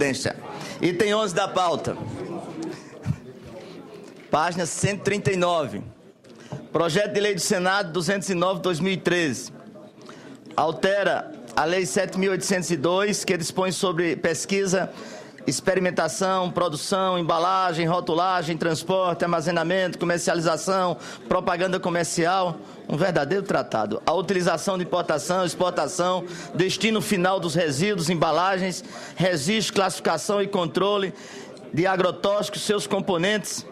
Presidência. Item 11 da pauta. Página 139. Projeto de Lei do Senado 209/2013. Altera a Lei 7.802, que dispõe sobre pesquisa, experimentação, produção, embalagem, rotulagem, transporte, armazenamento, comercialização, propaganda comercial, um verdadeiro tratado. A utilização de importação, exportação, destino final dos resíduos, embalagens, registro, classificação e controle de agrotóxicos, seus componentes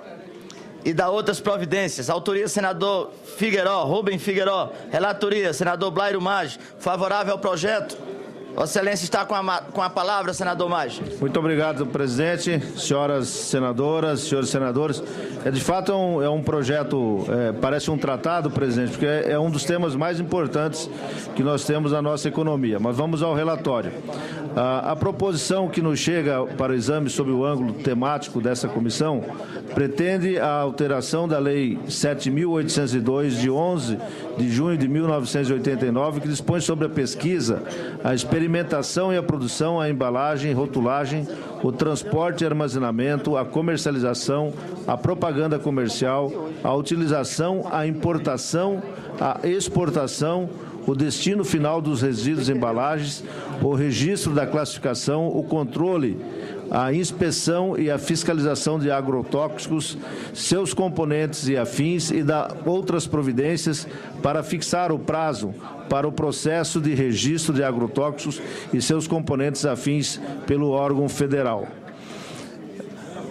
e da outras providências. Autoria, senador Figueiró, Rubem Figueiró. Relatoria, senador Blairo Maggi. Favorável ao projeto. Vossa Excelência está com a palavra, senador Maggi. Muito obrigado, presidente, senhoras senadoras, senhores senadores. De fato, é um projeto, parece um tratado, presidente, porque é um dos temas mais importantes que nós temos na nossa economia. Mas vamos ao relatório. A proposição que nos chega para o exame sob o ângulo temático dessa comissão pretende a alteração da Lei 7.802, de 11 de junho de 1989, que dispõe sobre a pesquisa, a experimentação e a produção, a embalagem, rotulagem, o transporte e armazenamento, a comercialização, a propaganda comercial, a utilização, a importação, a exportação, o destino final dos resíduos e embalagens, o registro da classificação, o controle, a inspeção e a fiscalização de agrotóxicos, seus componentes e afins e da outras providências para fixar o prazo para o processo de registro de agrotóxicos e seus componentes afins pelo órgão federal.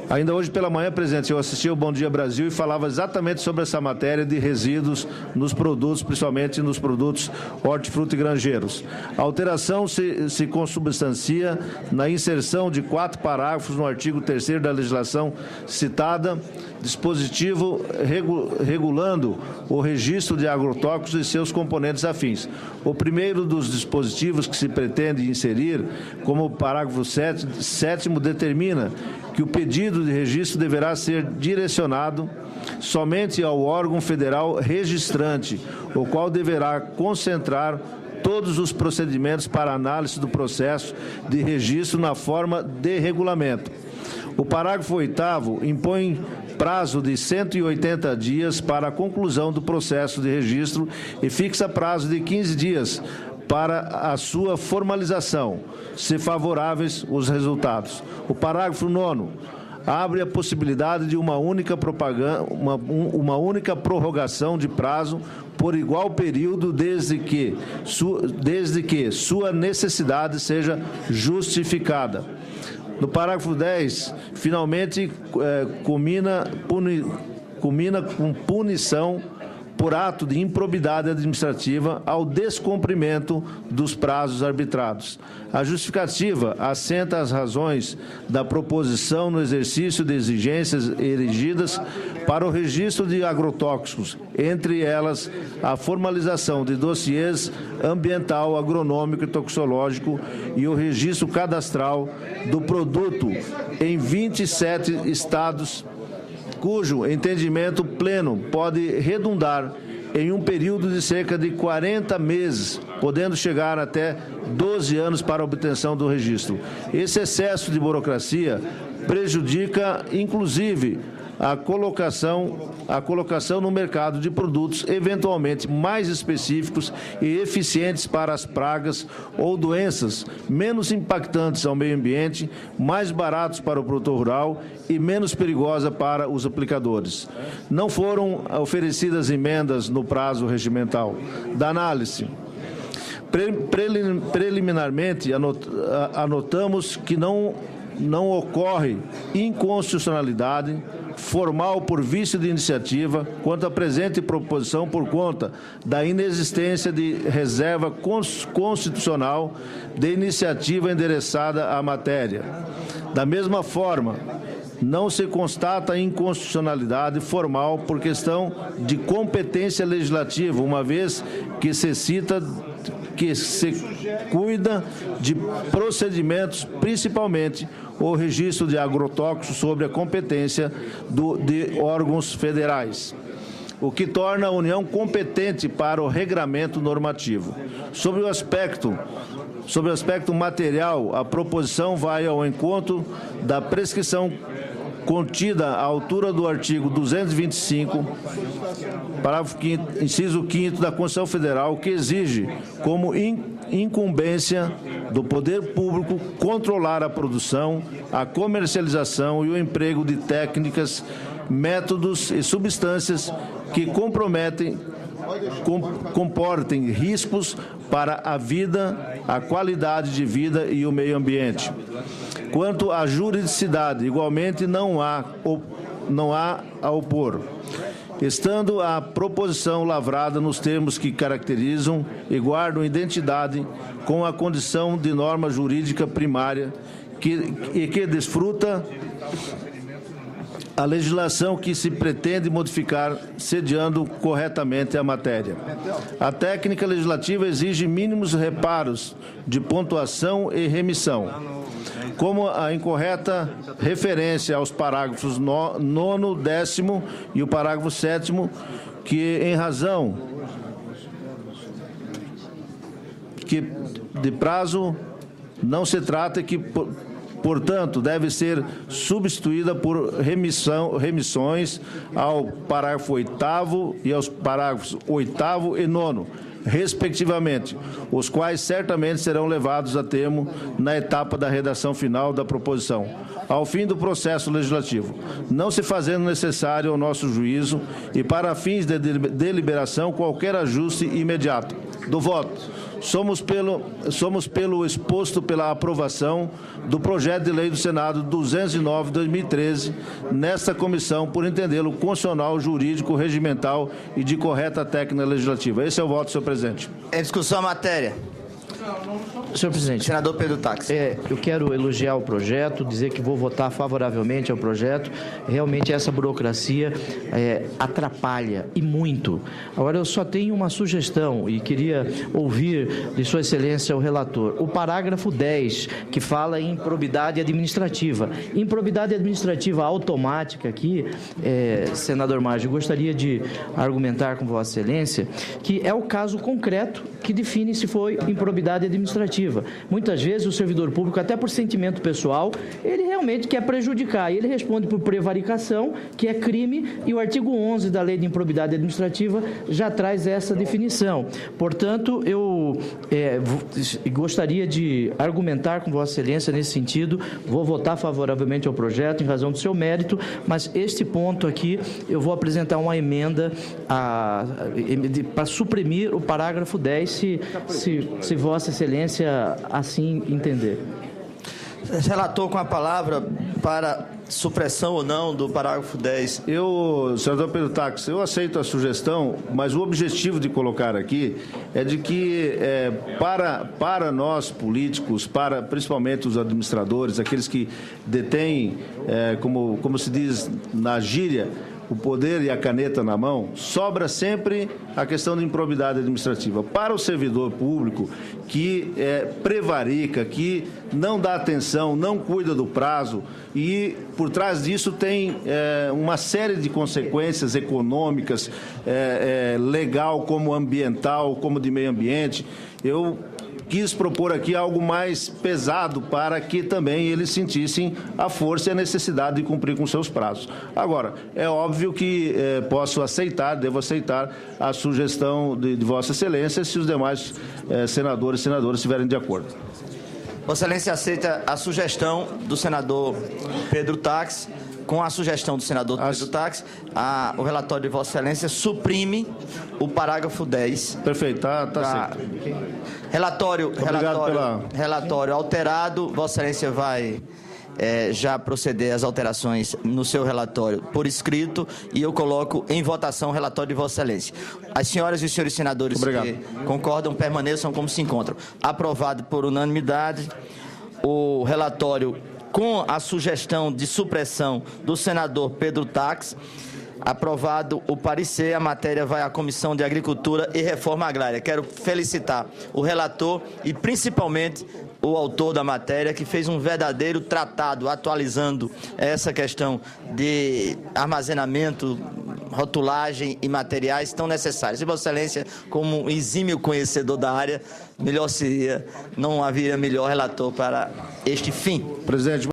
Ainda hoje pela manhã, presidente, eu assisti ao Bom Dia Brasil e falava exatamente sobre essa matéria de resíduos nos produtos, principalmente nos produtos hortifruti e granjeiros. A alteração se consubstancia na inserção de 4 parágrafos no artigo 3º da legislação citada, dispositivo regulando o registro de agrotóxicos e seus componentes afins. O primeiro dos dispositivos que se pretende inserir, como o parágrafo 7º, determina que o pedido de registro deverá ser direcionado somente ao órgão federal registrante, o qual deverá concentrar todos os procedimentos para análise do processo de registro na forma de regulamento. O parágrafo 8º impõe prazo de 180 dias para a conclusão do processo de registro e fixa prazo de 15 dias para a sua formalização, se favoráveis os resultados. O parágrafo 9º abre a possibilidade de uma única prorrogação de prazo por igual período, desde que sua necessidade seja justificada. No parágrafo 10, finalmente, culmina com punição por ato de improbidade administrativa ao descumprimento dos prazos arbitrados. A justificativa assenta as razões da proposição no exercício de exigências erigidas para o registro de agrotóxicos, entre elas a formalização de dossiês ambiental, agronômico e toxicológico e o registro cadastral do produto em 27 estados, cujo entendimento pleno pode redundar em um período de cerca de 40 meses, podendo chegar até 12 anos para a obtenção do registro. Esse excesso de burocracia prejudica, inclusive, a colocação no mercado de produtos eventualmente mais específicos e eficientes para as pragas ou doenças, menos impactantes ao meio ambiente, mais baratos para o produtor rural e menos perigosa para os aplicadores. Não foram oferecidas emendas no prazo regimental da análise. Preliminarmente, anotamos que não ocorre inconstitucionalidade formal por vício de iniciativa quanto à presente proposição por conta da inexistência de reserva constitucional de iniciativa endereçada à matéria. Da mesma forma, não se constata inconstitucionalidade formal por questão de competência legislativa, uma vez que se cuida de procedimentos, principalmente o registro de agrotóxicos sobre a competência de órgãos federais. o que torna a União competente para o regramento normativo. Sobre o aspecto material, a proposição vai ao encontro da prescrição contida à altura do artigo 225, parágrafo 5º, inciso 5º da Constituição Federal, que exige como incumbência do poder público controlar a produção, a comercialização e o emprego de técnicas, métodos e substâncias que comportem riscos para a vida, a qualidade de vida e o meio ambiente. Quanto à juridicidade, igualmente não há a opor, estando a proposição lavrada nos termos que caracterizam e guardam identidade com a condição de norma jurídica primária que desfruta a legislação que se pretende modificar, sediando corretamente a matéria. A técnica legislativa exige mínimos reparos de pontuação e remissão, como a incorreta referência aos parágrafos 9º, 10º e o parágrafo 7º, que, em razão que de prazo não se trata, que portanto, deve ser substituída por remissões ao parágrafo 8º e aos parágrafos 8º e 9º, respectivamente, os quais certamente serão levados a termo na etapa da redação final da proposição, ao fim do processo legislativo, não se fazendo necessário, ao nosso juízo, e para fins de deliberação, qualquer ajuste imediato do voto. Somos pelo exposto pela aprovação do projeto de lei do Senado 209/2013 nesta comissão, por entendê-lo constitucional, jurídico, regimental e de correta técnica legislativa. Esse é o voto, senhor presidente. Em discussão a matéria. Senhor presidente, senador Pedro Tax. Eu quero elogiar o projeto, dizer que vou votar favoravelmente ao projeto. Realmente essa burocracia atrapalha e muito. Agora eu só tenho uma sugestão e queria ouvir de Sua Excelência o relator. O parágrafo 10, que fala em improbidade administrativa. Improbidade administrativa automática aqui, senador Maggi, gostaria de argumentar com Vossa Excelência que é o caso concreto que define se foi improbidade administrativa. Muitas vezes o servidor público, até por sentimento pessoal, ele realmente quer prejudicar. E ele responde por prevaricação, que é crime, e o artigo 11 da Lei de Improbidade Administrativa já traz essa definição. Portanto, eu gostaria de argumentar com Vossa Excelência nesse sentido. Vou votar favoravelmente ao projeto em razão do seu mérito, mas este ponto aqui eu vou apresentar uma emenda para suprimir o parágrafo 10, se Vossa Excelência assim entender. Relator com a palavra para supressão ou não do parágrafo 10. Senador Pedro Tax, eu aceito a sugestão, mas o objetivo de colocar aqui é de que, para nós políticos, para principalmente os administradores, aqueles que detêm, como se diz na gíria, o poder e a caneta na mão, sobra sempre a questão de improbidade administrativa. Para o servidor público que prevarica, que não dá atenção, não cuida do prazo e, por trás disso, tem uma série de consequências econômicas, legal como ambiental, como de meio ambiente, eu quis propor aqui algo mais pesado para que também eles sentissem a força e a necessidade de cumprir com seus prazos. Agora, é óbvio que devo aceitar a sugestão de Vossa Excelência se os demais senadores e senadoras estiverem de acordo. Vossa Excelência aceita a sugestão do senador Pedro Tax. Com a sugestão do senador Pedro Tax, o relatório de Vossa Excelência suprime o parágrafo 10. Perfeito, tá certo. Relatório alterado. Vossa Excelência vai já proceder às alterações no seu relatório por escrito e eu coloco em votação o relatório de Vossa Excelência. As senhoras e os senhores senadores que concordam permaneçam como se encontram. Aprovado por unanimidade o relatório com a sugestão de supressão do senador Pedro Tax. Aprovado o parecer, a matéria vai à Comissão de Agricultura e Reforma Agrária. Quero felicitar o relator e principalmente o autor da matéria, que fez um verdadeiro tratado atualizando essa questão de armazenamento, rotulagem e materiais tão necessários. E Vossa Excelência, como um exímio conhecedor da área, melhor seria, não haveria melhor relator para este fim. Presidente,